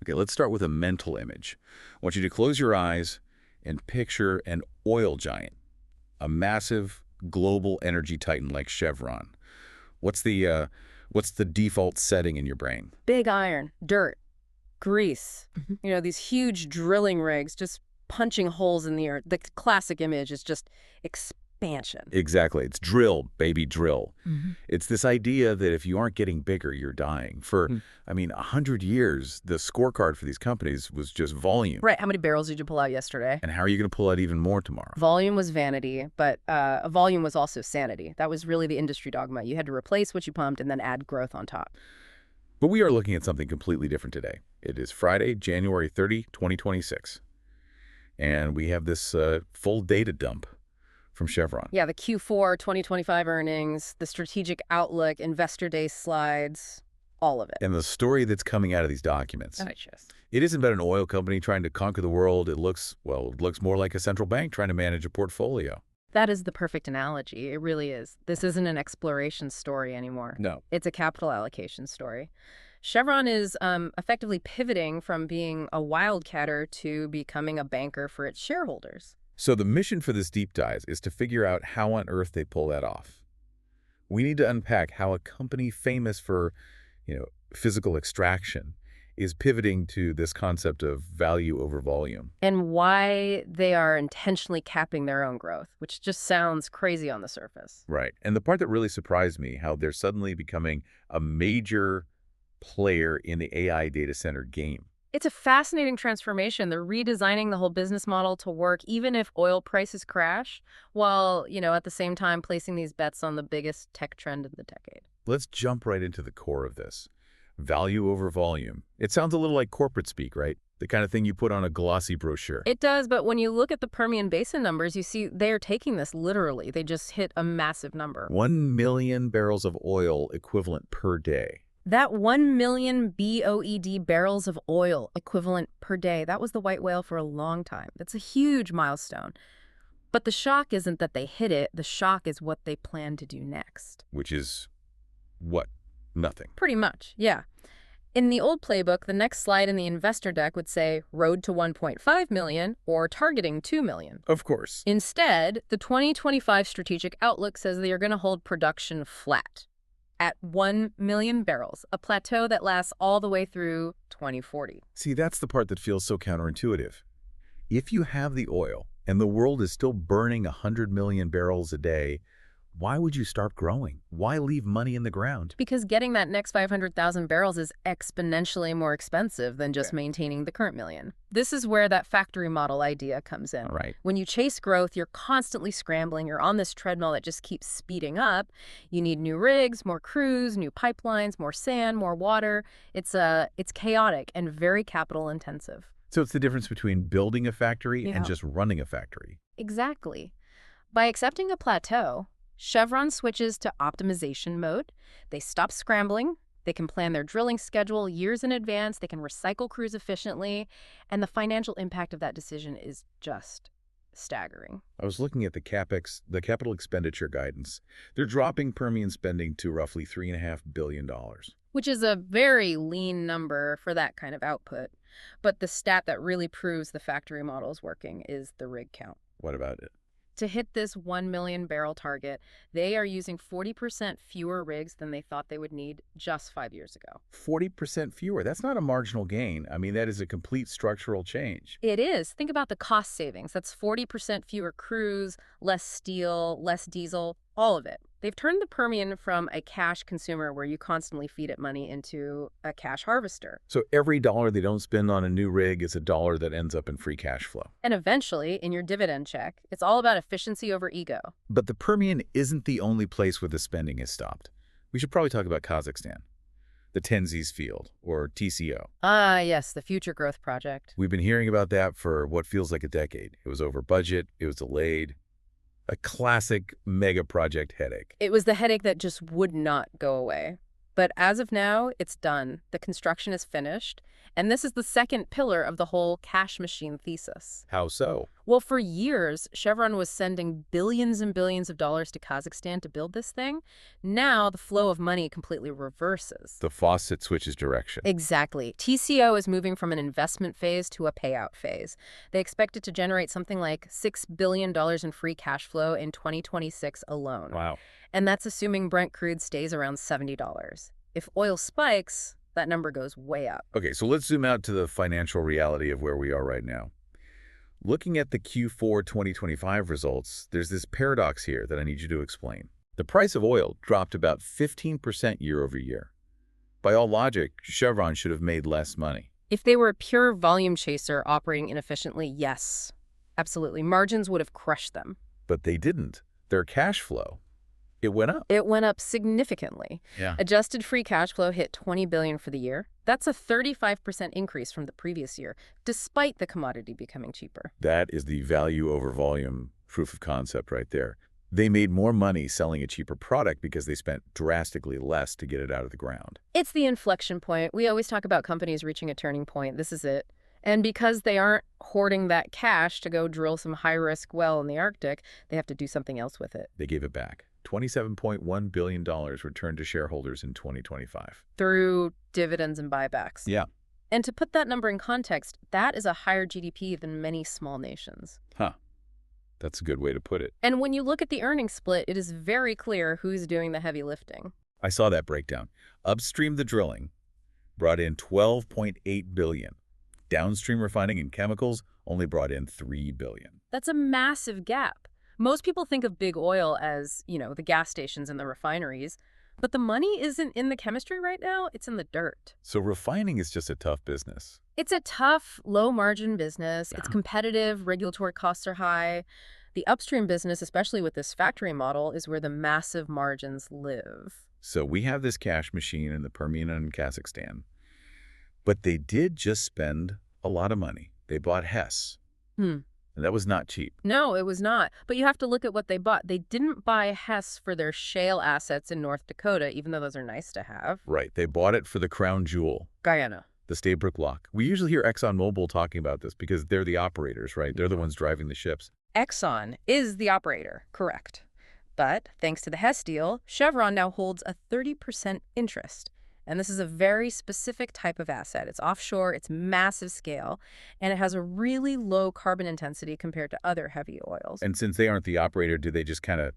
Okay, let's start with a mental image. I want you to close your eyes and picture an oil giant, a massive global energy titan like Chevron. What's the default setting in your brain? Big iron, dirt, grease. These huge drilling rigs just punching holes in the earth. The classic image is just expansion. Exactly. It's drill, baby, drill. Mm-hmm. It's this idea that if you aren't getting bigger, you're dying. For, 100 years, the scorecard for these companies was just volume. Right. How many barrels did you pull out yesterday? And how are you going to pull out even more tomorrow? Volume was vanity, but volume was also sanity. That was really the industry dogma. You had to replace what you pumped and then add growth on top. But we are looking at something completely different today. It is Friday, January 30, 2026. And we have this full data dump from Chevron. Yeah, the Q4 2025 earnings, the strategic outlook, investor day slides, all of it. And the story that's coming out of these documents. Delicious. It isn't about an oil company trying to conquer the world. It looks more like a central bank trying to manage a portfolio. That is the perfect analogy. It really is. This isn't an exploration story anymore. No. It's a capital allocation story. Chevron is effectively pivoting from being a wildcatter to becoming a banker for its shareholders. So the mission for this deep dive is to figure out how on earth they pull that off. We need to unpack how a company famous for, physical extraction is pivoting to this concept of value over volume. And why they are intentionally capping their own growth, which just sounds crazy on the surface. Right. And the part that really surprised me, how they're suddenly becoming a major player in the AI data center game. It's a fascinating transformation. They're redesigning the whole business model to work even if oil prices crash, while, at the same time placing these bets on the biggest tech trend of the decade. Let's jump right into the core of this. Value over volume. It sounds a little like corporate speak, right? The kind of thing you put on a glossy brochure. It does, but when you look at the Permian Basin numbers, you see they are taking this literally. They just hit a massive number. 1 million barrels of oil equivalent per day. That 1 million BOED barrels of oil equivalent per day, that was the white whale for a long time. That's a huge milestone. But the shock isn't that they hit it. The shock is what they plan to do next. Which is what? Nothing. Pretty much, yeah. In the old playbook, the next slide in the investor deck would say road to 1.5 million or targeting 2 million. Of course. Instead, the 2025 strategic outlook says they are going to hold production flat at 1 million barrels, a plateau that lasts all the way through 2040. See, that's the part that feels so counterintuitive. If you have the oil and the world is still burning 100 million barrels a day, why would you start growing? Why leave money in the ground? Because getting that next 500,000 barrels is exponentially more expensive than just maintaining the current million. This is where that factory model idea comes in. Right. When you chase growth, you're constantly scrambling. You're on this treadmill that just keeps speeding up. You need new rigs, more crews, new pipelines, more sand, more water. It's chaotic and very capital intensive. So it's the difference between building a factory and just running a factory. Exactly. By accepting a plateau, Chevron switches to optimization mode. They stop scrambling. They can plan their drilling schedule years in advance. They can recycle crews efficiently. And the financial impact of that decision is just staggering. I was looking at the CapEx, the capital expenditure guidance. They're dropping Permian spending to roughly $3.5 billion. Which is a very lean number for that kind of output. But the stat that really proves the factory model is working is the rig count. What about it? To hit this 1 million barrel target, they are using 40% fewer rigs than they thought they would need just 5 years ago. 40% fewer. That's not a marginal gain. I mean, that is a complete structural change. It is. Think about the cost savings. That's 40% fewer crews, less steel, less diesel, all of it. They've turned the Permian from a cash consumer where you constantly feed it money into a cash harvester. So every dollar they don't spend on a new rig is a dollar that ends up in free cash flow. And eventually, in your dividend check, it's all about efficiency over ego. But the Permian isn't the only place where the spending has stopped. We should probably talk about Kazakhstan, the Tengizchevroil field, or TCO. Ah, yes, the Future Growth Project. We've been hearing about that for what feels like a decade. It was over budget, it was delayed. A classic mega project headache. It was the headache that just would not go away. But as of now, it's done. The construction is finished, And this is the second pillar of the whole cash machine thesis. How so? Well, for years, Chevron was sending billions and billions of dollars to Kazakhstan to build this thing. Now the flow of money completely reverses. The faucet switches direction. Exactly. TCO is moving from an investment phase to a payout phase. They expect it to generate something like $6 billion in free cash flow in 2026 alone. Wow. And that's assuming Brent crude stays around $70. If oil spikes, that number goes way up. Okay, so let's zoom out to the financial reality of where we are right now. Looking at the Q4 2025 results, there's this paradox here that I need you to explain. The price of oil dropped about 15% year over year. By all logic, Chevron should have made less money. If they were a pure volume chaser operating inefficiently, yes, absolutely. Margins would have crushed them. But they didn't. Their cash flow, it went up. It went up significantly. Yeah. Adjusted free cash flow hit $20 billion for the year. That's a 35% increase from the previous year, despite the commodity becoming cheaper. That is the value over volume proof of concept right there. They made more money selling a cheaper product because they spent drastically less to get it out of the ground. It's the inflection point. We always talk about companies reaching a turning point. This is it. And because they aren't hoarding that cash to go drill some high-risk well in the Arctic, they have to do something else with it. They gave it back. $27.1 billion returned to shareholders in 2025. Through dividends and buybacks. Yeah. And to put that number in context, that is a higher GDP than many small nations. Huh. That's a good way to put it. And when you look at the earnings split, it is very clear who's doing the heavy lifting. I saw that breakdown. Upstream the drilling brought in $12.8 billion. Downstream refining and chemicals only brought in $3 billion. That's a massive gap. Most people think of big oil as, the gas stations and the refineries. But the money isn't in the chemistry right now, it's in the dirt. So refining is just a tough business. It's a tough, low-margin business. Yeah. It's competitive, regulatory costs are high. The upstream business, especially with this factory model, is where the massive margins live. So we have this cash machine in the Permian and Kazakhstan. But they did just spend a lot of money. They bought Hess. And that was not cheap. No, it was not. But you have to look at what they bought. They didn't buy Hess for their shale assets in North Dakota, even though those are nice to have. Right. They bought it for the crown jewel. Guyana. The Stabroek Block. We usually hear ExxonMobil talking about this because they're the operators, right? They're the ones driving the ships. Exxon is the operator, correct. But thanks to the Hess deal, Chevron now holds a 30% interest. And this is a very specific type of asset. It's offshore, it's massive scale, and it has a really low carbon intensity compared to other heavy oils. And since they aren't the operator, do they just kind of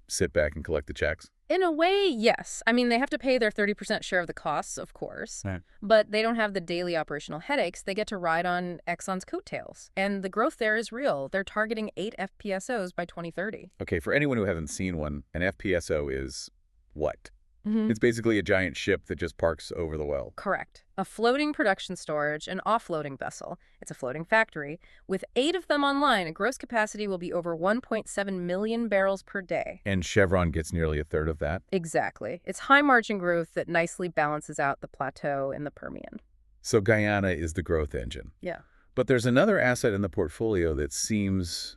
sit back and collect the checks? In a way, yes. I mean, they have to pay their 30% share of the costs, of course, Right. But they don't have the daily operational headaches. They get to ride on Exxon's coattails. And the growth there is real. They're targeting 8 FPSOs by 2030. Okay, for anyone who hasn't seen one, an FPSO is what? It's basically a giant ship that just parks over the well. Correct. A floating production storage, an offloading vessel. It's a floating factory. With 8 of them online, a gross capacity will be over 1.7 million barrels per day. And Chevron gets nearly a third of that. Exactly. It's high-margin growth that nicely balances out the plateau in the Permian. So Guyana is the growth engine. Yeah. But there's another asset in the portfolio that seems,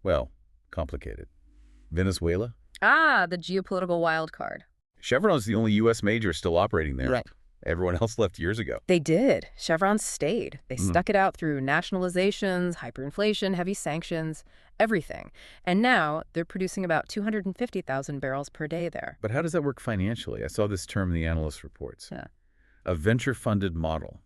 well, complicated. Venezuela? Ah, the geopolitical wild card. Chevron's the only U.S. major still operating there. Right. Everyone else left years ago. They did. Chevron stayed. They stuck it out through nationalizations, hyperinflation, heavy sanctions, everything. And now they're producing about 250,000 barrels per day there. But how does that work financially? I saw this term in the analyst reports. Yeah. A venture-funded model.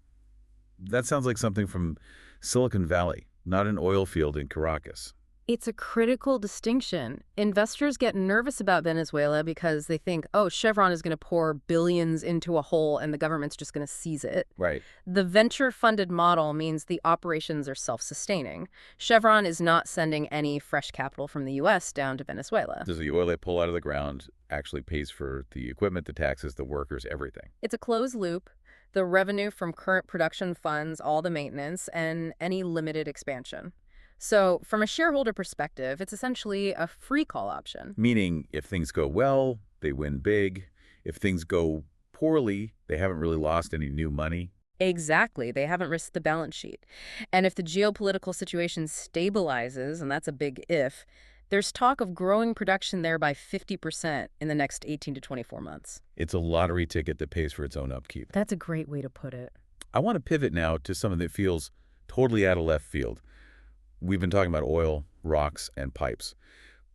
That sounds like something from Silicon Valley, not an oil field in Caracas. It's a critical distinction. Investors get nervous about Venezuela because they think, oh, Chevron is going to pour billions into a hole and the government's just going to seize it. Right. The venture-funded model means the operations are self-sustaining. Chevron is not sending any fresh capital from the U.S. down to Venezuela. Does the oil they pull out of the ground actually pays for the equipment, the taxes, the workers, everything? It's a closed loop. The revenue from current production funds all the maintenance and any limited expansion. So from a shareholder perspective, it's essentially a free call option. Meaning, if things go well, they win big. If things go poorly, they haven't really lost any new money. Exactly. They haven't risked the balance sheet. And if the geopolitical situation stabilizes, and that's a big if, there's talk of growing production there by 50% in the next 18 to 24 months. It's a lottery ticket that pays for its own upkeep. That's a great way to put it. I want to pivot now to something that feels totally out of left field. We've been talking about oil, rocks, and pipes.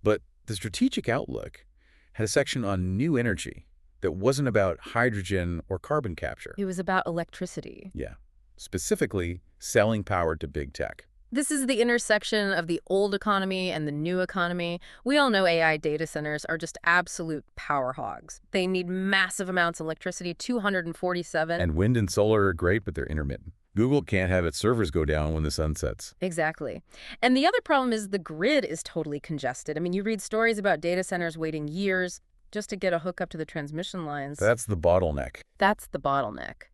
But the strategic outlook had a section on new energy that wasn't about hydrogen or carbon capture. It was about electricity. Yeah, specifically selling power to big tech. This is the intersection of the old economy and the new economy. We all know AI data centers are just absolute power hogs. They need massive amounts of electricity, 247. And wind and solar are great, but they're intermittent. Google can't have its servers go down when the sun sets. Exactly. And the other problem is the grid is totally congested. I mean, you read stories about data centers waiting years just to get a hookup to the transmission lines. That's the bottleneck. That's the bottleneck.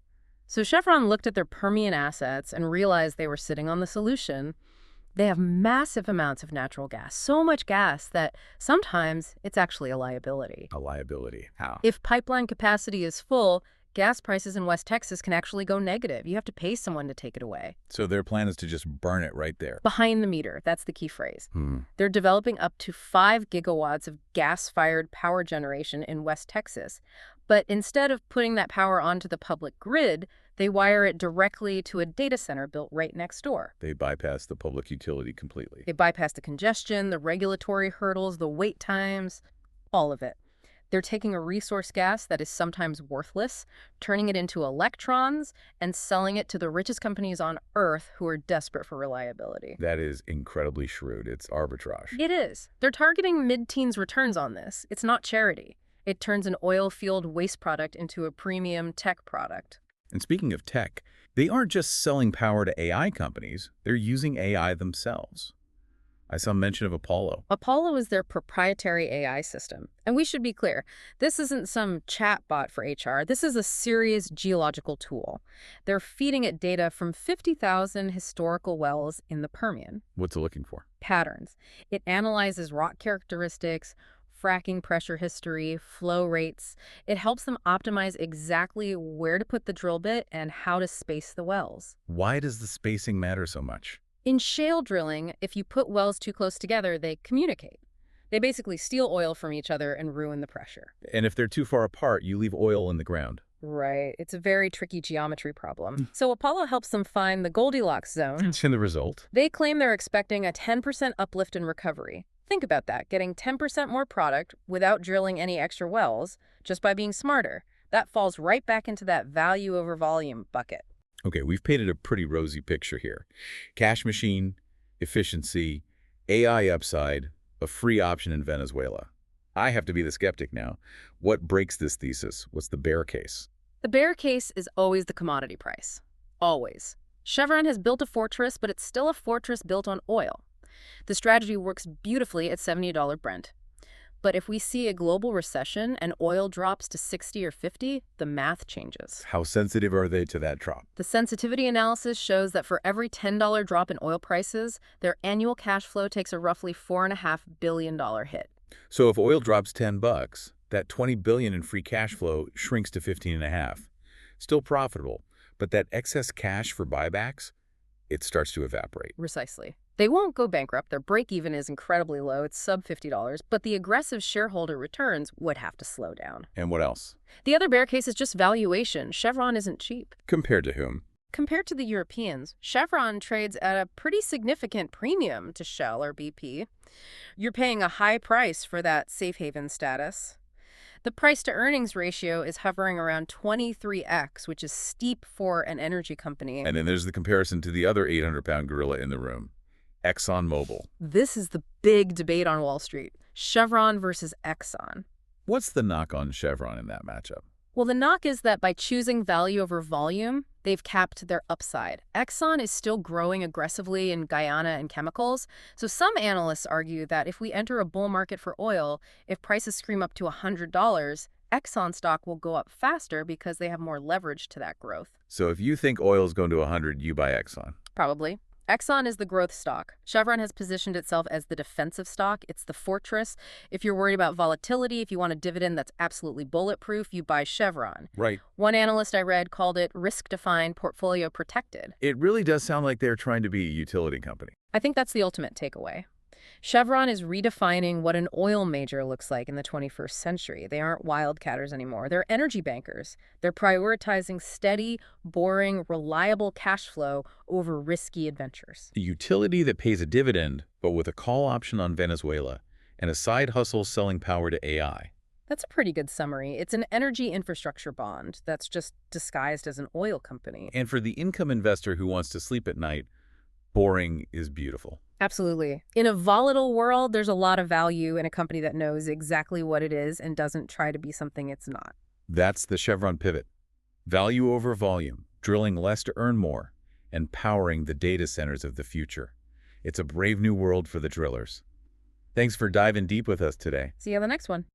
So Chevron looked at their Permian assets and realized they were sitting on the solution. They have massive amounts of natural gas, so much gas that sometimes it's actually a liability. A liability. How? If pipeline capacity is full, gas prices in West Texas can actually go negative. You have to pay someone to take it away. So their plan is to just burn it right there. Behind the meter, that's the key phrase. They're developing up to 5 gigawatts of gas-fired power generation in West Texas. But instead of putting that power onto the public grid, they wire it directly to a data center built right next door. They bypass the public utility completely. They bypass the congestion, the regulatory hurdles, the wait times, all of it. They're taking a resource gas that is sometimes worthless, turning it into electrons, and selling it to the richest companies on Earth who are desperate for reliability. That is incredibly shrewd. It's arbitrage. It is. They're targeting mid-teens returns on this. It's not charity. It turns an oil-fueled waste product into a premium tech product. And speaking of tech, they aren't just selling power to AI companies. They're using AI themselves. I saw mention of Apollo. Apollo is their proprietary AI system. And we should be clear, this isn't some chat bot for HR. This is a serious geological tool. They're feeding it data from 50,000 historical wells in the Permian. What's it looking for? Patterns. It analyzes rock characteristics, fracking pressure history, flow rates. It helps them optimize exactly where to put the drill bit and how to space the wells. Why does the spacing matter so much? In shale drilling, if you put wells too close together, they communicate. They basically steal oil from each other and ruin the pressure. And if they're too far apart, you leave oil in the ground. Right. It's a very tricky geometry problem. So Apollo helps them find the Goldilocks zone. And the result? They claim they're expecting a 10% uplift in recovery. Think about that, getting 10% more product without drilling any extra wells, just by being smarter. That falls right back into that value over volume bucket. Okay, we've painted a pretty rosy picture here. Cash machine, efficiency, AI upside, a free option in Venezuela. I have to be the skeptic now. What breaks this thesis? What's the bear case? The bear case is always the commodity price. Always. Chevron has built a fortress, but it's still a fortress built on oil. The strategy works beautifully at $70 Brent. But if we see a global recession and oil drops to 60 or 50, the math changes. How sensitive are they to that drop? The sensitivity analysis shows that for every $10 drop in oil prices, their annual cash flow takes a roughly $4.5 billion hit. So if oil drops $10, that $20 billion in free cash flow shrinks to $15.5. Still profitable, but that excess cash for buybacks, it starts to evaporate. Precisely. They won't go bankrupt. Their break-even is incredibly low. It's sub $50, but the aggressive shareholder returns would have to slow down. And what else? The other bear case is just valuation. Chevron isn't cheap. Compared to whom? Compared to the Europeans, Chevron trades at a pretty significant premium to Shell or BP. You're paying a high price for that safe haven status. The price-to-earnings ratio is hovering around 23x, which is steep for an energy company. And then there's the comparison to the other 800-pound gorilla in the room. ExxonMobil. This is the big debate on Wall Street. Chevron versus Exxon. What's the knock on Chevron in that matchup? Well, the knock is that by choosing value over volume, they've capped their upside. Exxon is still growing aggressively in Guyana and chemicals, so some analysts argue that if we enter a bull market for oil, if prices scream up to $100, Exxon stock will go up faster because they have more leverage to that growth. So if you think oil's going to 100, you buy Exxon. Probably. Exxon is the growth stock. Chevron has positioned itself as the defensive stock. It's the fortress. If you're worried about volatility, if you want a dividend that's absolutely bulletproof, you buy Chevron. Right. One analyst I read called it risk-defined, portfolio protected. It really does sound like they're trying to be a utility company. I think that's the ultimate takeaway. Chevron is redefining what an oil major looks like in the 21st century. They aren't wildcatters anymore. They're energy bankers. They're prioritizing steady, boring, reliable cash flow over risky adventures. A utility that pays a dividend, but with a call option on Venezuela, and a side hustle selling power to AI. That's a pretty good summary. It's an energy infrastructure bond that's just disguised as an oil company. And for the income investor who wants to sleep at night, boring is beautiful. Absolutely. In a volatile world, there's a lot of value in a company that knows exactly what it is and doesn't try to be something it's not. That's the Chevron pivot. Value over volume, drilling less to earn more, and powering the data centers of the future. It's a brave new world for the drillers. Thanks for diving deep with us today. See you on the next one.